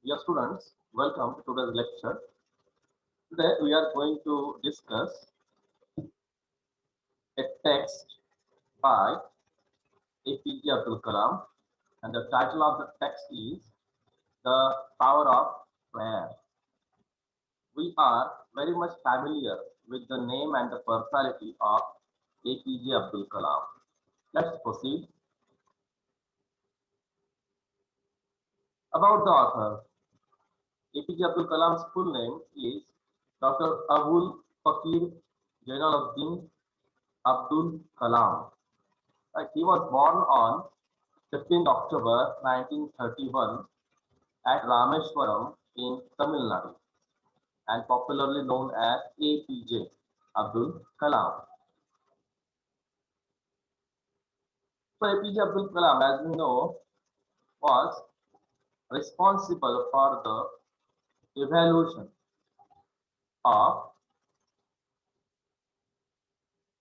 Dear students, welcome to today's lecture. Today we are going to discuss a text by APJ Abdul Kalam, and the title of the text is The Power of Prayer. We are very much familiar with the name and the personality of APJ Abdul Kalam. Let's proceed. About the author, APJ Abdul Kalam's full name is Dr. Abul Fakir Jainuddin Abdul Kalam. He was born on 15th October 1931 at Rameswaram in Tamil Nadu and popularly known as APJ Abdul Kalam. So APJ Abdul Kalam, as we know, was responsible for the evaluation of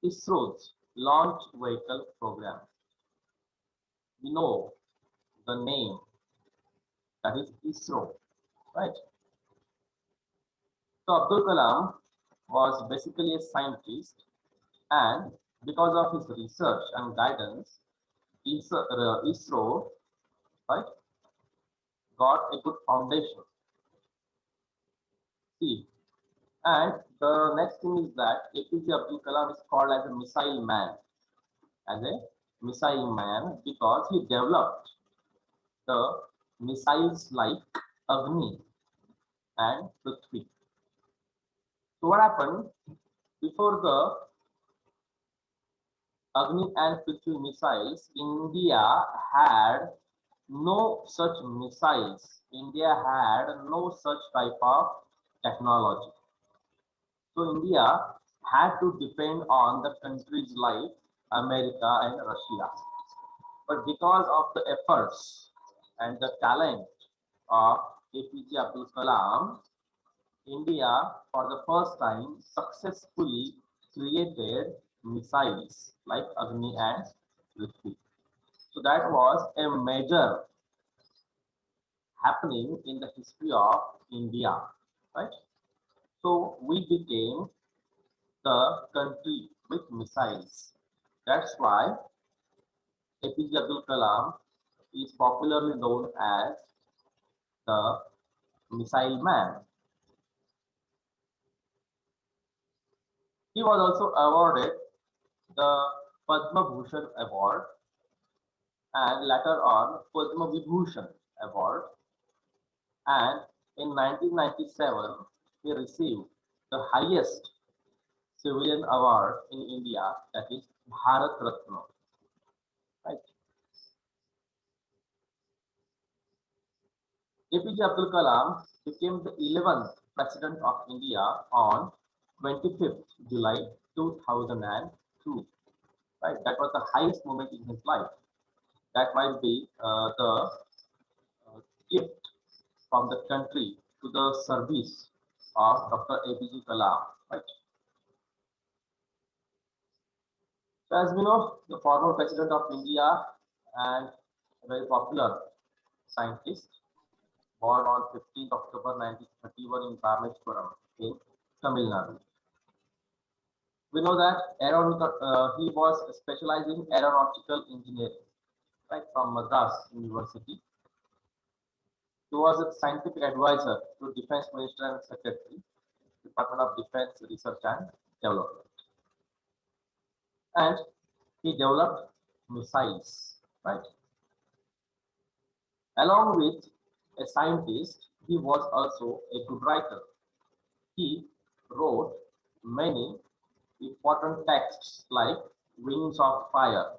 ISRO's launch vehicle program. We know the name, that is ISRO, right? So Abdul Kalam was basically a scientist, and because of his research and guidance, ISRO, right, got a good foundation. See, and the next thing is that APJ Abdul Kalam is called as a missile man, because he developed the missiles like Agni and Prithvi. So what happened before the Agni and Prithvi missiles? India had no such missiles. India had no such type of technology. So India had to depend on the countries like America and Russia. But because of the efforts and the talent of APJ Abdul Kalam, India for the first time successfully created missiles like Agni and Prithvi. So that was a major happening in the history of India, right? So we became the country with missiles. That's why APJ Abdul Kalam is popularly known as the Missile Man. He was also awarded the Padma Bhushan Award and later on Padma Vibhushan Award, and in 1997 he received the highest civilian award in India, that is Bharat Ratna. Right? APJ Abdul Kalam became the 11th President of India on 25th July 2002. Right? That was the highest moment in his life. That might be the gift from the country to the service of Dr. APJ Kalam. Right? So as we know, the former President of India and a very popular scientist, born on 15th October 1931 in Rameswaram in Tamil Nadu. We know that he was specializing in aeronautical engineering, right, from Madras University. He was a scientific advisor to Defense Minister and Secretary, Department of Defense Research and Development. And he developed missiles, right? Along with a scientist, he was also a good writer. He wrote many important texts like Wings of Fire,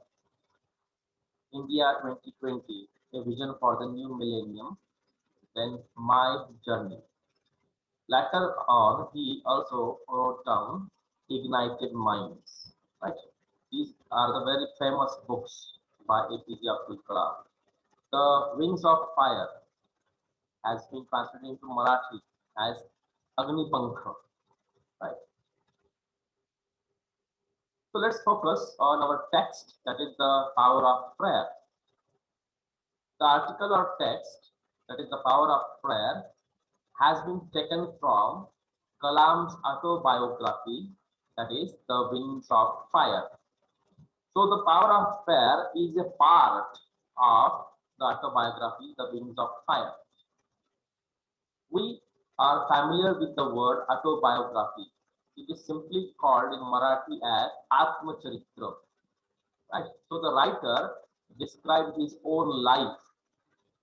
India 2020, A Vision for the New Millennium, then My Journey. Later on, he also wrote down Ignited Minds. Right? These are the very famous books by APJ Abdul Kalam. The Wings of Fire has been translated into Marathi as Agni Pankha. Right? So let's focus on our text, that is the power of prayer. The article or text that is the power of prayer, has been taken from Kalam's autobiography, that is The Wings of Fire. So the power of prayer is a part of the autobiography, The Wings of Fire. We are familiar with the word autobiography. It is simply called in Marathi as Atmacharitra. Right? So the writer described his own life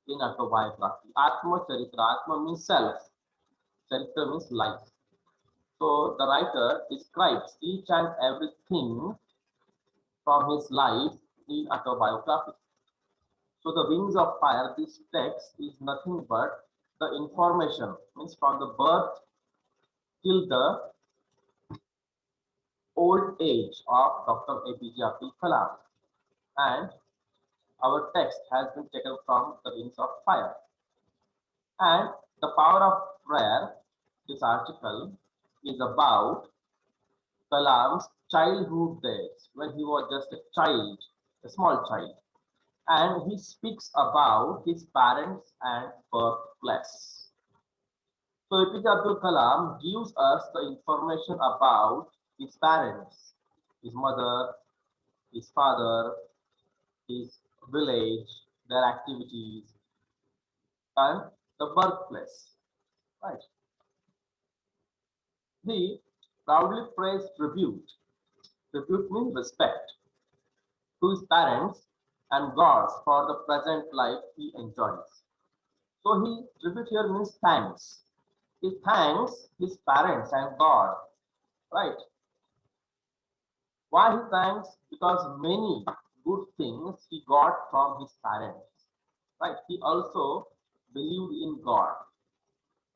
in autobiography. Atmacharitra, Atma means self, Charitra means life. So the writer describes each and everything from his life in autobiography. So the Wings of Fire, this text is nothing but the information, means from the birth till the old age of Dr. APJ Abdul Kalam. And our text has been taken from the Wings of Fire. And the power of prayer, this article is about Kalam's childhood days when he was just a child, a small child. And he speaks about his parents and birthplace. So APJ Abdul Kalam gives us the information about his parents, his mother, his father, his village, their activities, and the birthplace. Right. He proudly pays tribute. Tribute means respect to his parents and gods for the present life he enjoys. So he tribute here means thanks. He thanks his parents and God. Right. Why he thanks? Because many good things he got from his parents. Right. He also believed in God.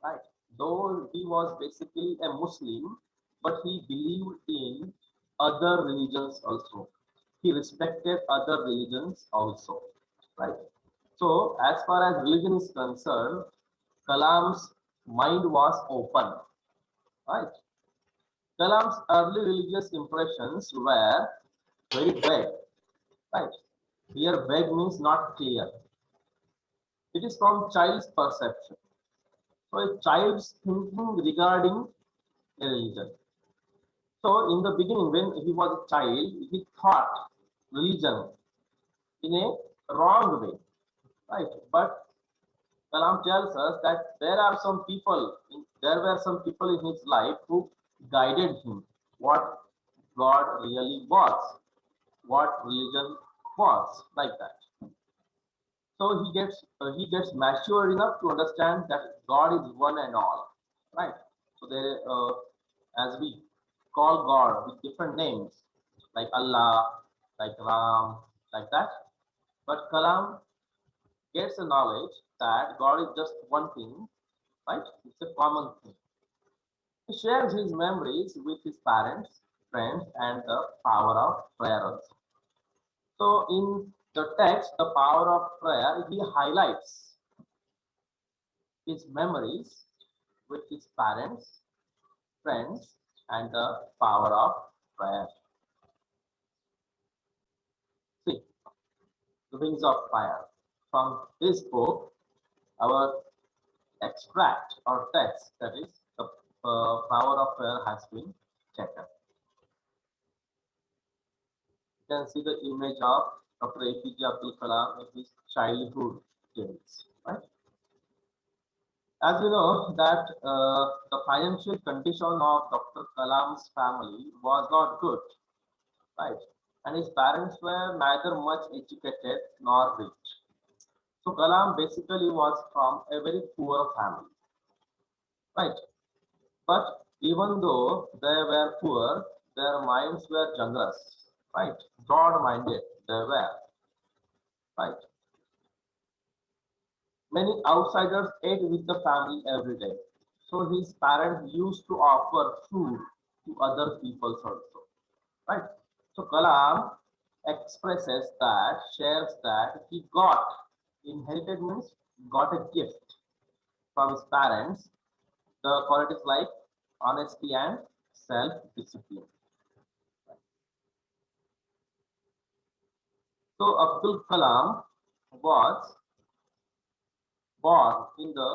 Right. Though he was basically a Muslim, but he believed in other religions also. He respected other religions also. Right. So as far as religion is concerned, Kalam's mind was open. Right. Kalam's early religious impressions were very vague. Right. Here, vague means not clear. It is from child's perception. So, a child's thinking regarding a religion. So, in the beginning, when he was a child, he thought religion in a wrong way. Right. But Kalam tells us that there were some people in his life who guided him what God really was, what religion was, like that. So he gets matured enough to understand that God is one and all, right? So there, as we call God with different names like Allah, like Ram, like that. But Kalam gets the knowledge that God is just one thing, right? It's a common thing. He shares his memories with his parents, friends, and the power of prayer also. So in the text, the power of prayer, he highlights his memories with his parents, friends, and the power of prayer. See, the Wings of Fire. From this book, our extract or text, that is, the power of prayer has been taken. You can see the image of Dr. APJ Abdul Kalam in his childhood days, right? As you know that the financial condition of Dr. Kalam's family was not good, right? And his parents were neither much educated nor rich. So Kalam basically was from a very poor family, right? But even though they were poor, their minds were generous, right? Broad-minded they were, right? Many outsiders ate with the family every day. So his parents used to offer food to other people also. Right? So Kalam expresses that, shares that he got inherited means got a gift from his parents. The qualities like honesty and self-discipline. So Abdul Kalam was born in the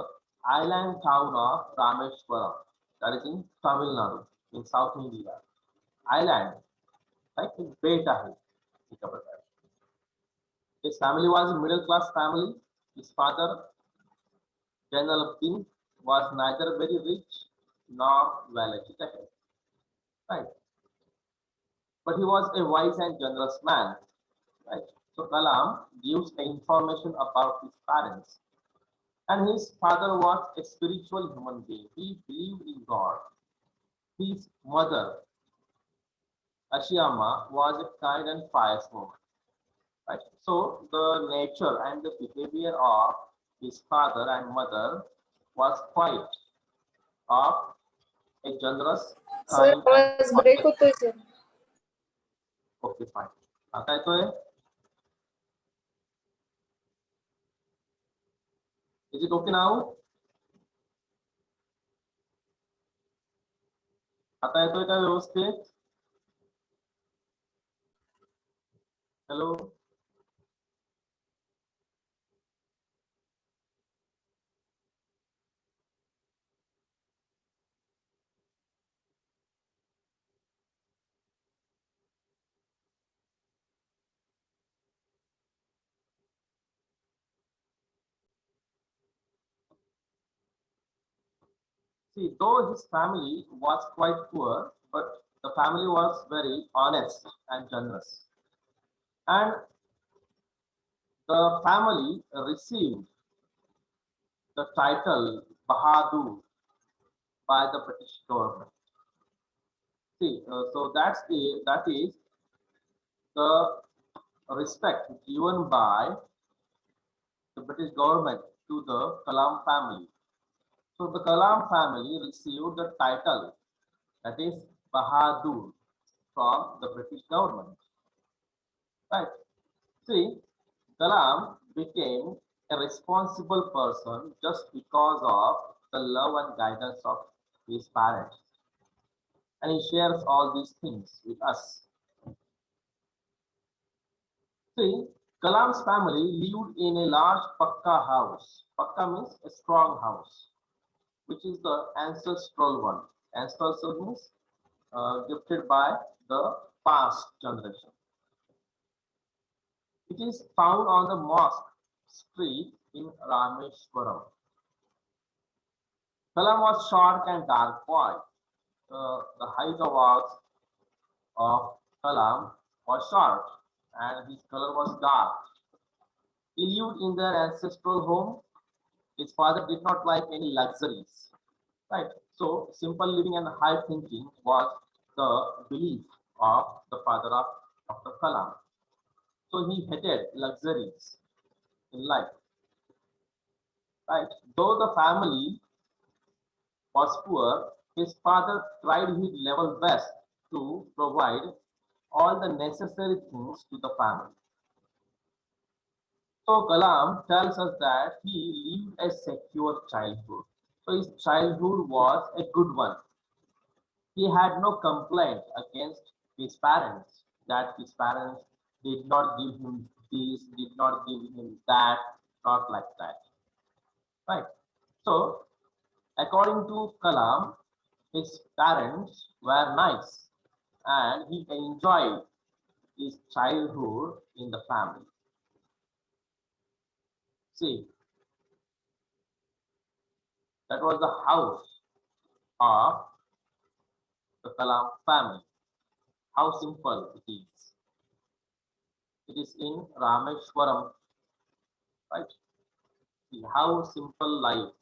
island town of Rameshwaram, that is in Tamil Nadu, in South India. Island, like in Beta Hill. His family was a middle class family. His father, Jainuddin, was neither very rich nor well educated. Right. But he was a wise and generous man. Right. So Kalam gives information about his parents. And his father was a spiritual human being. He believed in God. His mother, Ashiyama, was a kind and pious woman. Right? So the nature and the behavior of his father and mother was quite of a generous, sir kind and आवाज break pious. होतोय sir. Okay, fine. आता येतोय? Is it okay now? आता येतोय का व्यवस्थित? Hello? See, though his family was quite poor, but the family was very honest and generous. And the family received the title Bahadur by the British government. See, so that is the respect given by the British government to the Kalam family. So the Kalam family received the title, that is Bahadur, from the British government. Right. See, Kalam became a responsible person just because of the love and guidance of his parents. And he shares all these things with us. See, Kalam's family lived in a large Pakka house. Pakka means a strong house, which is the ancestral one. Ancestral means gifted by the past generation. It is found on the mosque street in Rameshwaram. Kalam was short and dark boy. The height of Kalam was short and his color was dark. He lived in their ancestral home. His father did not like any luxuries. Right. So simple living and high thinking was the belief of the father of Dr. Kalam. So he hated luxuries in life. Right. Though the family was poor, his father tried his level best to provide all the necessary things to the family. So Kalam tells us that he lived a secure childhood. So his childhood was a good one. He had no complaint against his parents, that his parents did not give him this, did not give him that, not like that. Right. So according to Kalam, his parents were nice and he enjoyed his childhood in the family. See, that was the house of the Kalam family. How simple it is. It is in Rameshwaram, right? See how simple life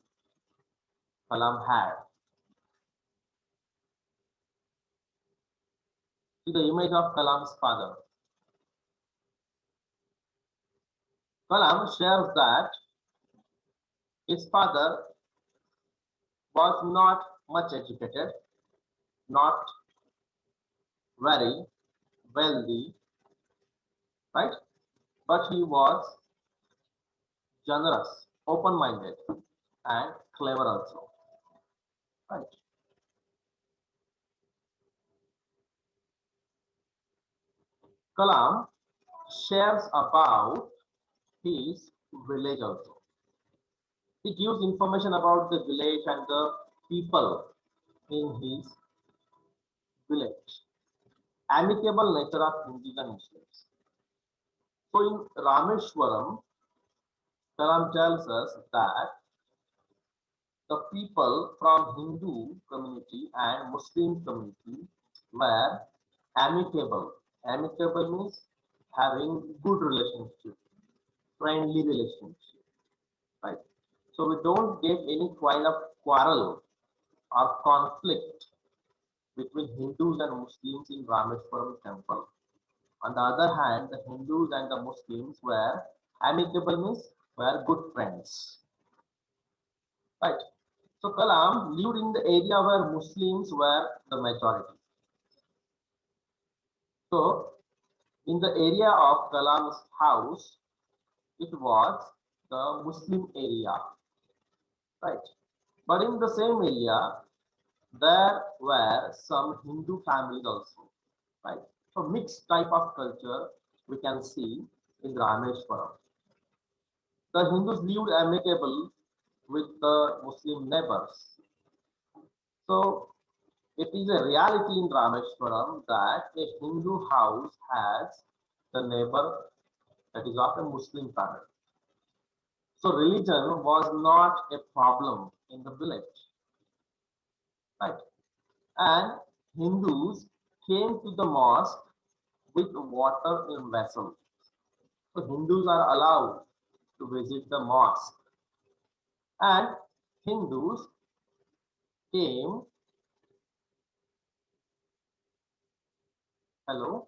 Kalam had. See the image of Kalam's father. Kalam shares that his father was not much educated, not very wealthy, right? But he was generous, open-minded, and clever also, right? Kalam shares about his village also. It gives information about the village and the people in his village. Amicable nature of Hindus and Muslims. So in Rameshwaram, Kalam tells us that the people from Hindu community and Muslim community were amicable. Amicable means having good relationship, friendly relationship, right? So we don't get any kind of quarrel or conflict between Hindus and Muslims in Rameshwaram temple. On the other hand, the Hindus and the Muslims were amicable means were good friends, right? So Kalam lived in the area where Muslims were the majority. So in the area of Kalam's house, it was the Muslim area, right? But in the same area, there were some Hindu families also, right? So mixed type of culture we can see in Rameshwaram. The Hindus lived amicable with the Muslim neighbors. So it is a reality in Rameshwaram that a Hindu house has the neighbor that is of a Muslim family. So religion was not a problem in the village, right? And Hindus came to the mosque with water in vessels. So Hindus are allowed to visit the mosque, and Hindus came. Hello.